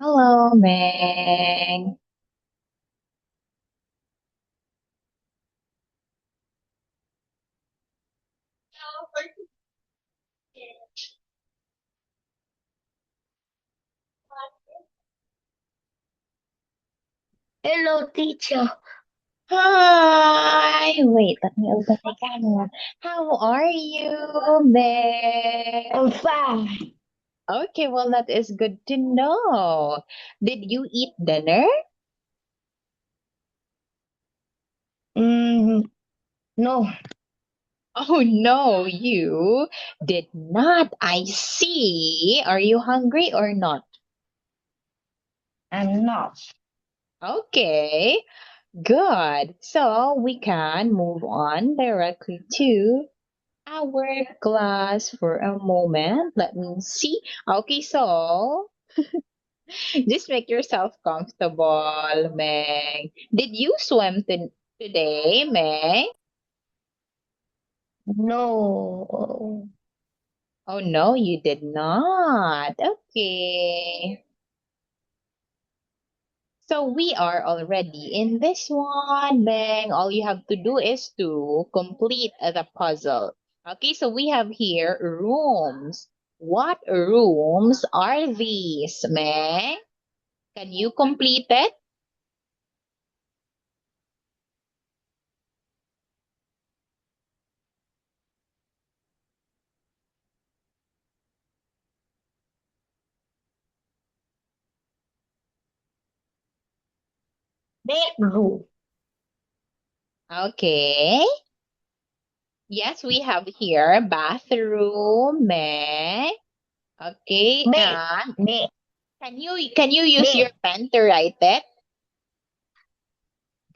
Hello, Meng. Hello, teacher. Hi. Wait, let me open my camera. How are you, Meng? I'm fine. Okay, well, that is good to know. Did you eat dinner? Mm, no, Oh, no, you did not. I see. Are you hungry or not? I'm not. Okay, good. So we can move on directly to our class for a moment. Let me see. Okay, so just make yourself comfortable, Meg. Did you swim today, Meg? No. Oh no, you did not. Okay. So we are already in this one, Meg. All you have to do is to complete the puzzle. Okay, so we have here rooms. What rooms are these, Meg? Can you complete it? Bedroom. Okay. Yes, we have here bathroom, Meg. Okay, Bed. and Bed. can you use your Bed. pen to write it?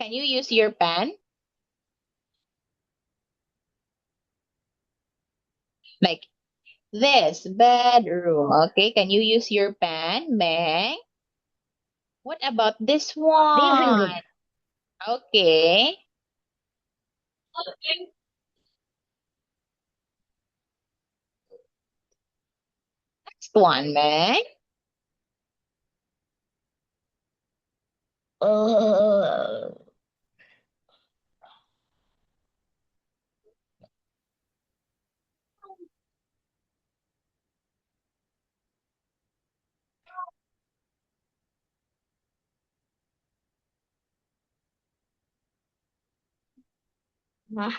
Can you use your pen? Like this bedroom. Okay, can you use your pen, Meg? What about this Living one? room. Okay. Next one, Meg. Uh, huh?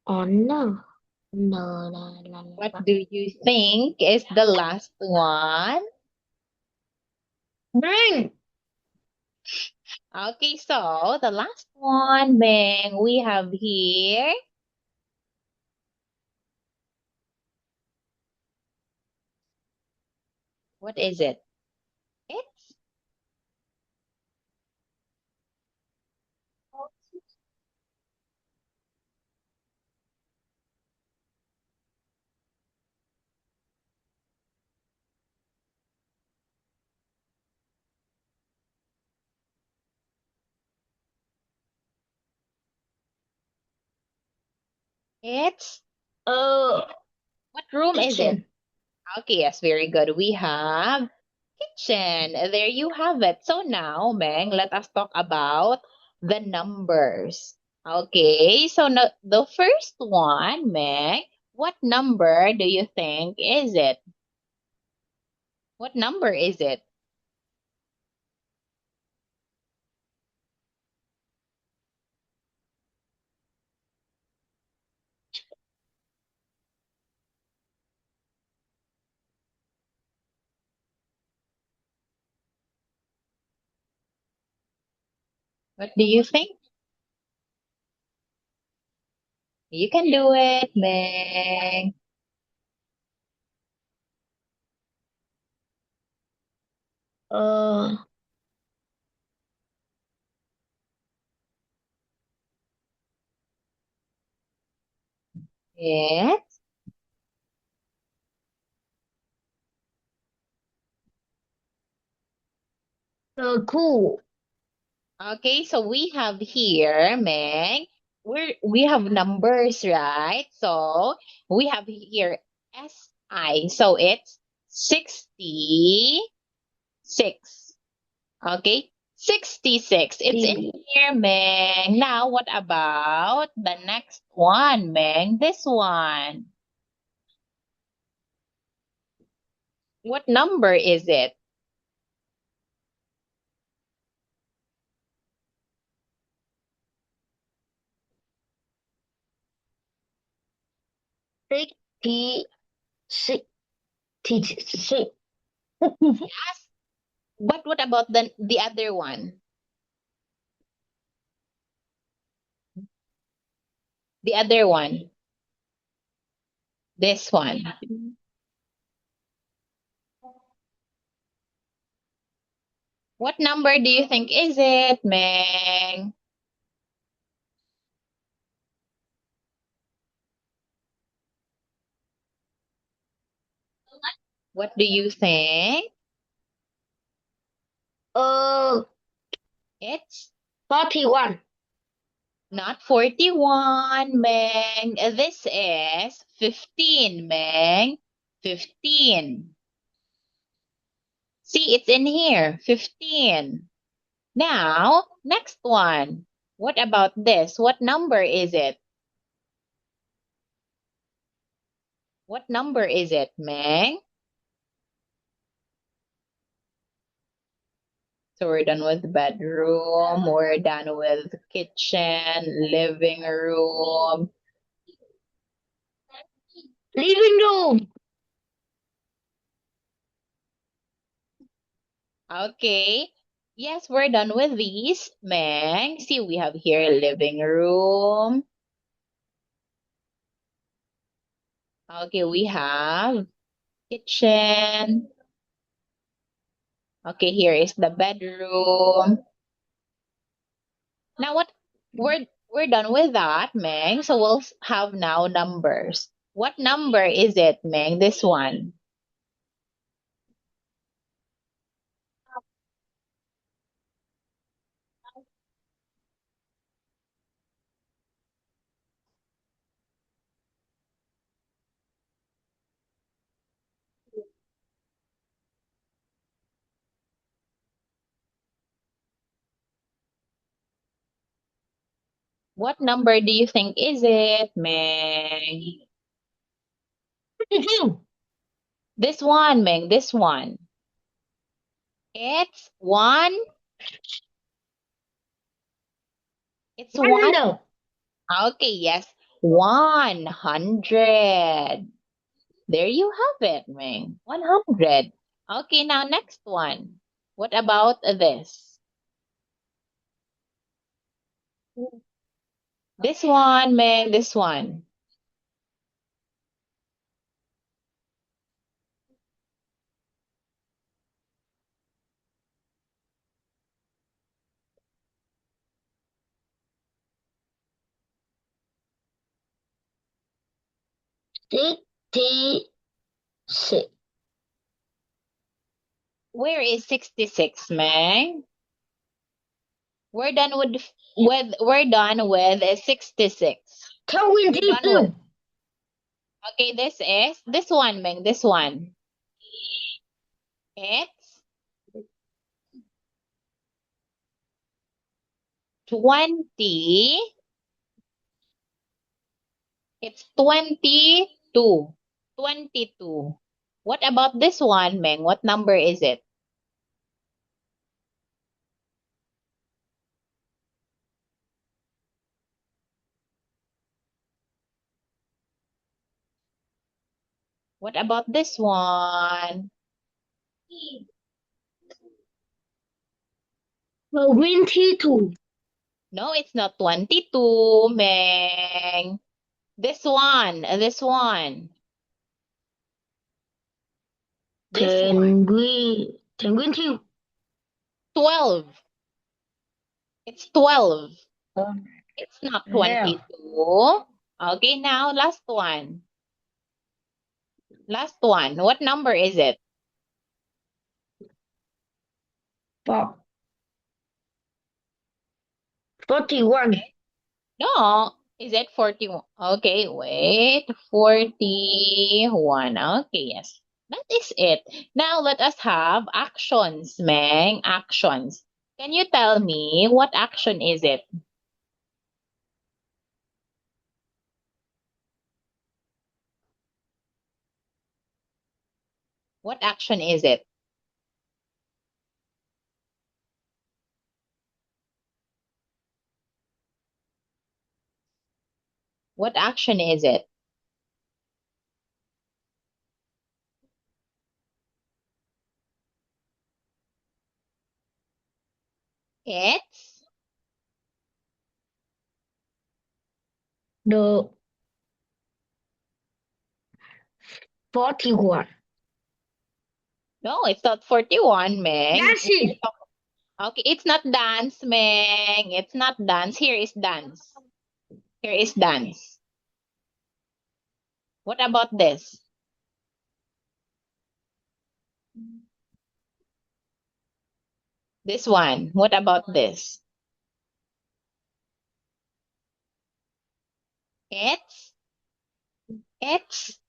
Oh no. No, no, no, What no. do you think is the last one? Drink. Okay, so the last one, Meg, we have here. What is it? It's it's Uh, what room is it? kitchen. Okay, yes, very good. We have kitchen. There you have it. So now, Meng, let us talk about the numbers. Okay, so no, the first one, Meng, what number do you think is it? What number is it? What do you think? You can do it, Meng. Uh, Yes. cool. Okay, so we have here, Meg. we have numbers, right? So we have here SI. So it's 66. Okay? 66. It's in D. here, Meng. Now, what about the next one, Meng? This one. What number is it? Sixty six. Six. Yes. But what about the other one? The other one. This one. What number do you think is it, Meng? What do you think? Uh, It's 41. not 41, Meng. This is 15, Meng. 15. See, it's in here. 15. Now, next one. What about this? What number is it? What number is it, Meng? So we're done with bedroom, we're done with kitchen, living room. Living room. Okay. Yes, we're done with these, Meng. See, we have here living room. Okay, we have kitchen. Okay, here is the bedroom. Now what we're done with that, Meng. So we'll have now numbers. What number is it, Meng? This one. What number do you think is it, Meng? 32. This one, Meng, this one. It's one. It's one. 100. Okay, yes. 100. There you have it, Meng. 100. Okay, now next one. What about this? This one, Meng, this one. Sixty six. Where is 66, Meng? We're done we're done with 66. We're done with. 22. Okay, this one, Meng, this one. It's 20. It's 22. 22. What about this one, Meng? What number is it? What about this one? 22. No, it's not 22, Meng. This one, this one. This one. Penguin. Penguin 2. 12. It's 12. Um, It's not there. 22. Okay, now last one. Last one. What number is it? 41. No, is it 41? Okay, wait. 41. Okay, yes. That is it. Now let us have actions, Meng. Actions. Can you tell me what action is it? What action is it? What action is it? It's The 41. no, it's not 41, Meng. That's it. Okay, it's not dance, Meng. It's not dance. Here is dance. Here is dance. What about this? This one. What about this? It's it's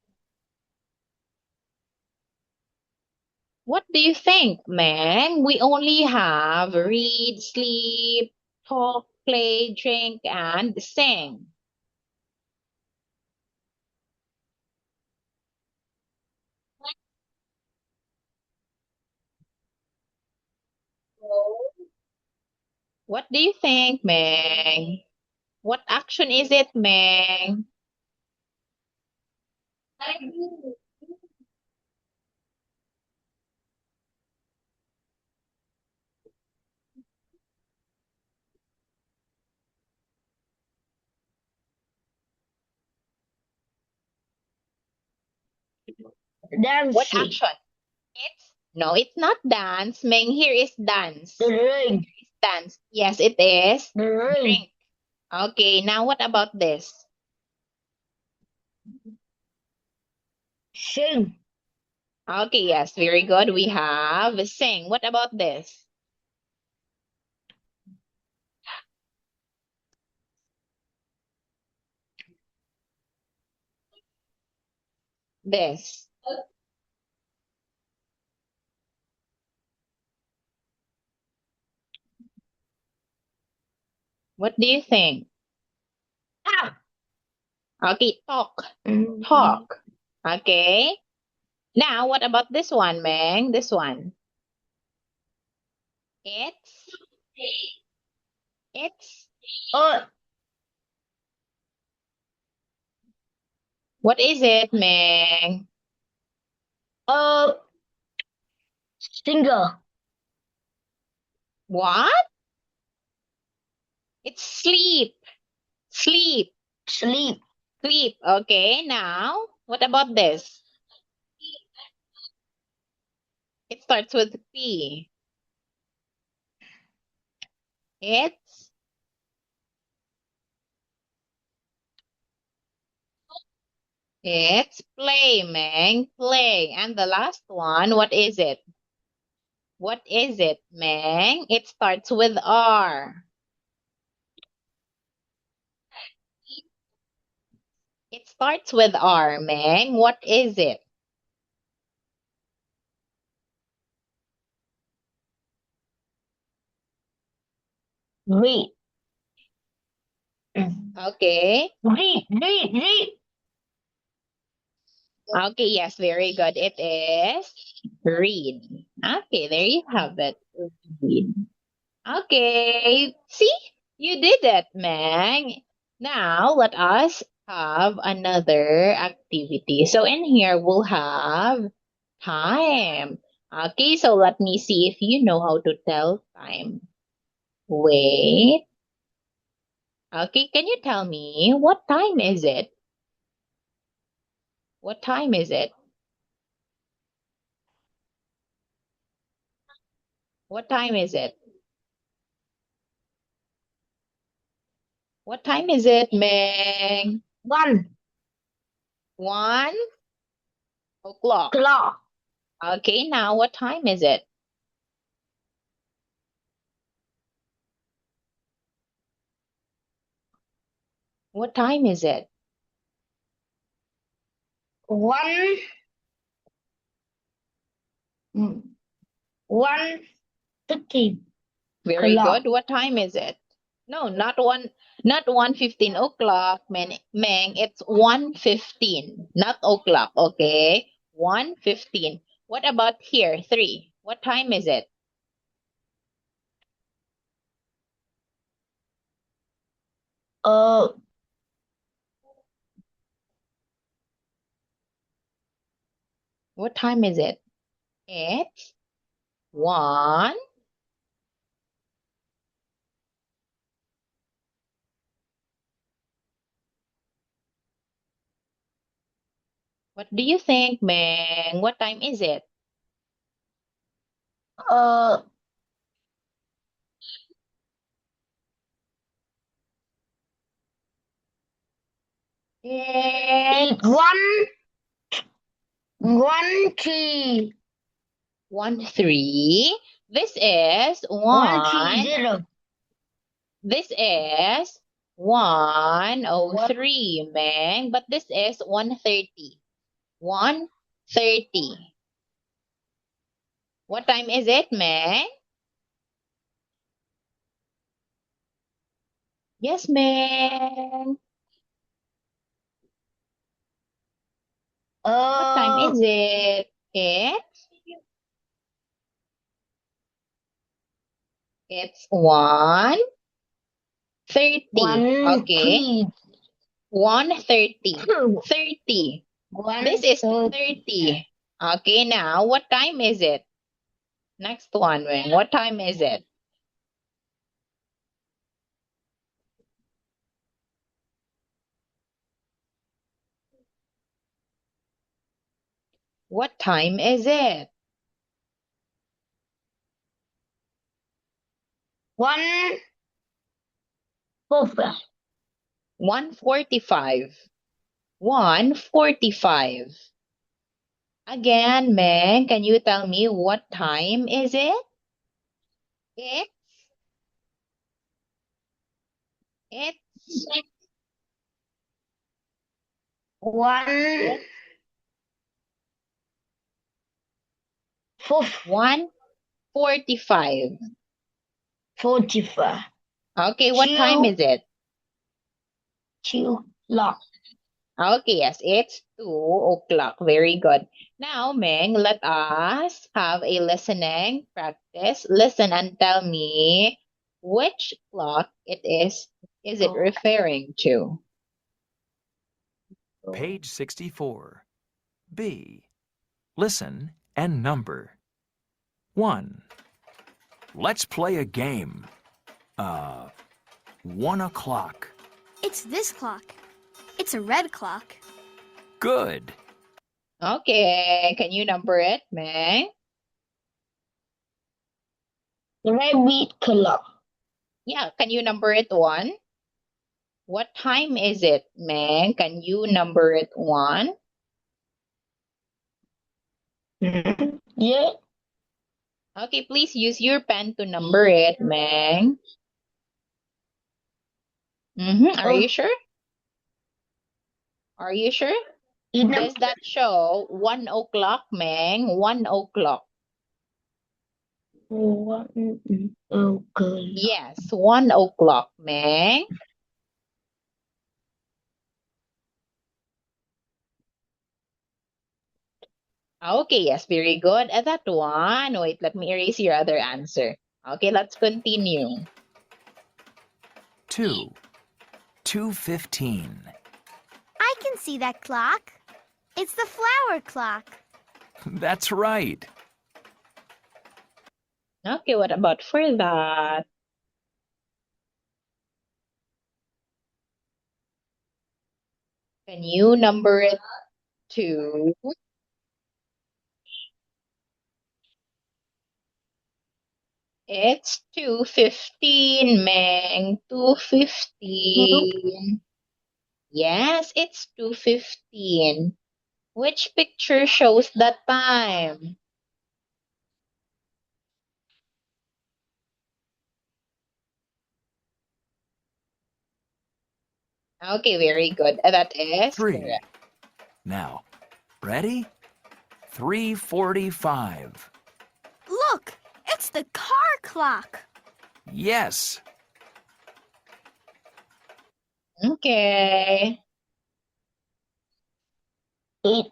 what do you think, man? We only have read, sleep, talk, play, drink, and sing. What do you think, Meng? What action is it, Meng? What Dancing. action? It's no, it's not dance. Meng, here is dance. The ring. It's dance. Yes, it is. The ring. Drink. Okay, now what about this? Sing. Okay, yes, very good. We have sing. What about this? This. What do you think? Ah. Okay, talk. Mm. Talk. Okay. Now, what about this one, Meng? This one. It's it's Uh, what is it, Meng? uh, singer. What? It's sleep. Sleep. Sleep. Sleep. Okay, now, what about this? It starts with P. It's it's play, Meng. Play. And the last one, what is it? What is it, Meng? It starts with R. It starts with R, Meng. What is it? Read. Okay. Read. Okay, yes, very good. It is read. Okay, there you have it. Read. Okay. See? You did it, Meg. Now, let us have another activity. So in here, we'll have time. Okay, so let me see if you know how to tell time. Wait. Okay, can you tell me what time is it? What time is it? What time is it? What time is it, Meg? 1 1 o'clock. o'clock. Okay, now what time is it? What time is it? 1, 1:15 Very o'clock. good. What time is it? No, not 1:15 o'clock, Meng. It's 1:15, not o'clock, okay? 1:15. What about here? 3. What time is it? Uh, What time is it? It's 1. What do you think, Meng? What time is it? uh, It's 1:3. 1:03. This is 1:30. This is 1:03, Meng. But this is 1:30. 1:30. What time is it, Meng? Yes, Meng. What time is it? It's 1:30. Okay. 1:30. 30. This is 30. Okay, now what time is it? Next one, Meng. What time is it? What time is it? 1:45. 1:45. 1:45. Again, Meng, can you tell me what time is it? It's it's 1:45. 1:45. 45. Okay, what time is 2 it? o'clock. Okay, yes, it's 2 o'clock. Very good. Now, Meng, let us have a listening practice. Listen and tell me which clock it is. Is it referring to? Page 64. B. Listen and number. 1. Let's play a game. 1 o'clock. It's this clock. It's a red clock. Good. Okay, can you number it, Meng? Rabbit clock. Yeah, can you number it 1? What time is it, Meng? Can you number it 1? Yeah. Okay, please use your pen to number it, Meng. Are you sure? Are you sure? Does that show 1 o'clock, Meng? 1 o'clock. 1 o'clock. Yes, 1 o'clock, Meng. Okay, yes, very good. At that one, wait, let me erase your other answer. Okay, let's continue. 2. 2:15. I can see that clock. It's the flower clock. That's right. Okay, what about for that? Can you number it 2? It's 2:15, Meng. 2:15. Yes, it's 2:15. Which picture shows that time? Okay, very good. That is 3. correct. Now, ready? 3:45. Look, it's the car clock. Yes. Okay. 8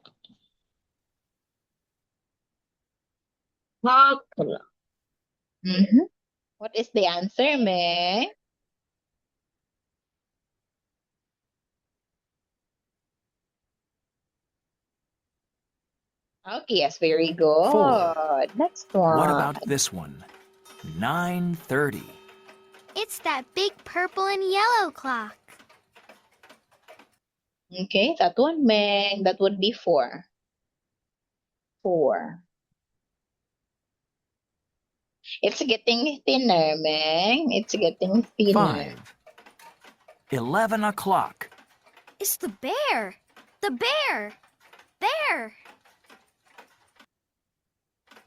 o'clock. Mm-hmm. What is the answer, Meg? Okay, yes, very good. 4. Next What one. about this one? 9:30. It's that big purple and yellow clock. Okay, that one, Meg. That would be 4. 4. It's getting thinner, Meg. It's getting thinner. 5. 11 o'clock. It's the bear. The bear. There.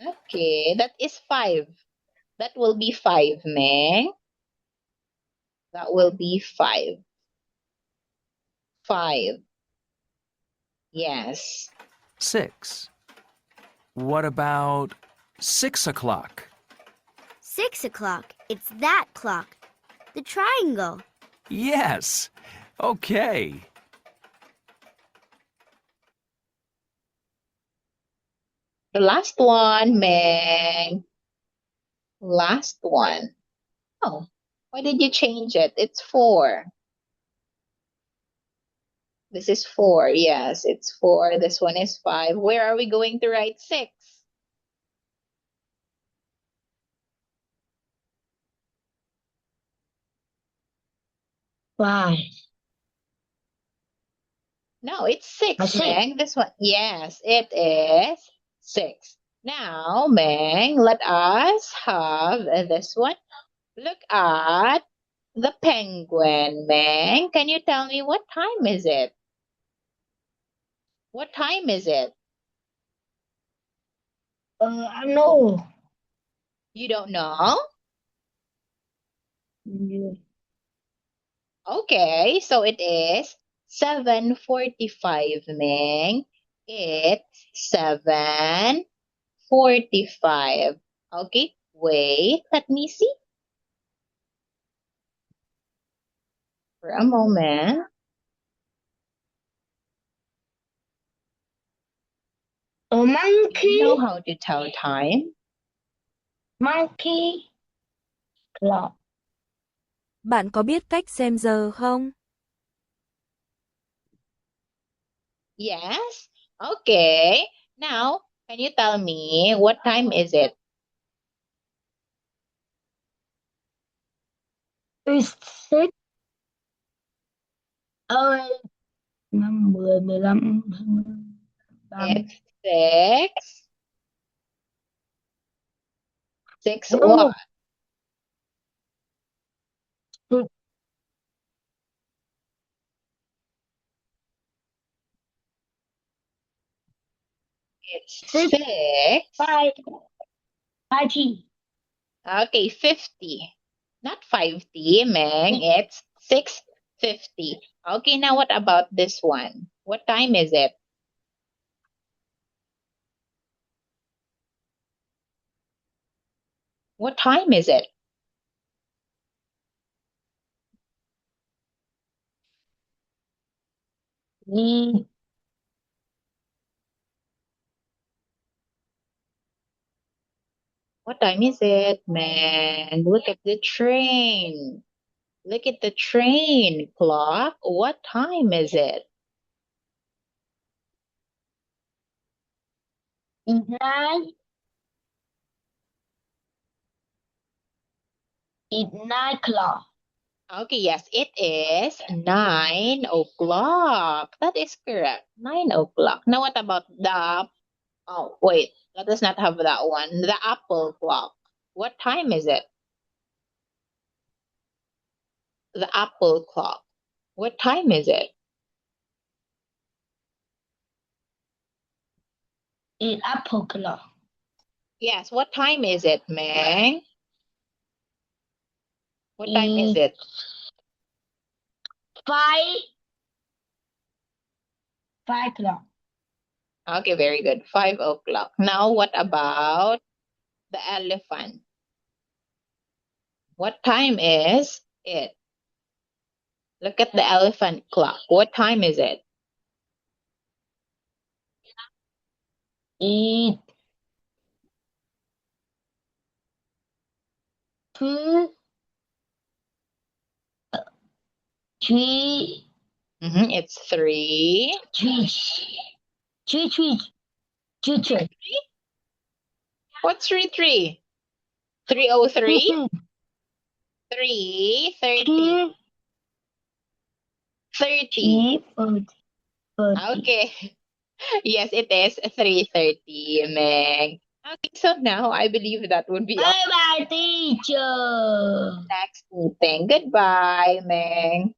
Okay, that is 5. That will be 5, Meg. That will be 5. 5. Yes. 6. What about 6 o'clock? 6 o'clock. It's that clock. The triangle. Yes. Okay. The last one, Meg. Last one. Oh, why did you change it? It's 4. This is 4. Yes, it's 4. This one is 5. Where are we going to write 6? 5. No, it's 6, 6. Meg. This one. Yes, it is 6. Now, Meg, let us have this one. Look at the penguin, Meg. Can you tell me what time is it? What time is it? I know. You don't know? Yeah. Okay, so it is 7:45, Ming. It's 7:45. Okay, wait, let me see for a moment. A Do monkey. you know how to tell time? Monkey clock. Bạn có biết cách xem giờ không? Yes. Okay. Now, can you tell me what time is it? It's 6. 5, 10, 15, 20. It's 6. 6 No. what? It's 6. 5. 50. Okay, 50. Not 50, Meng. It's 6:50. Okay, now what about this one? What time is it? What time is it? Mm. What time is it, man? Look at the train. Look at the train clock. What time is it? It's 9. It's 9 o'clock. Okay, yes, it is 9 o'clock. That is correct. 9 o'clock. Now what about the, oh, wait, let us not have that one. The Apple clock. What time is it? The Apple clock. What time is it? It's apple clock. Yes, what time is it, Meng? What time is Mm. it? 5 o'clock. Okay, very good. 5 o'clock. Now, what about the elephant? What time is it? Look at the elephant clock. What time is it? It 2 3 It's 3. 3 3 3 3 3 What's 3? 3:03? 3:30. 30. 3 Okay. Yes, it is 3:30, Meg. Okay, so now I believe that would be all Bye bye, teacher. next meeting. Goodbye, Meg.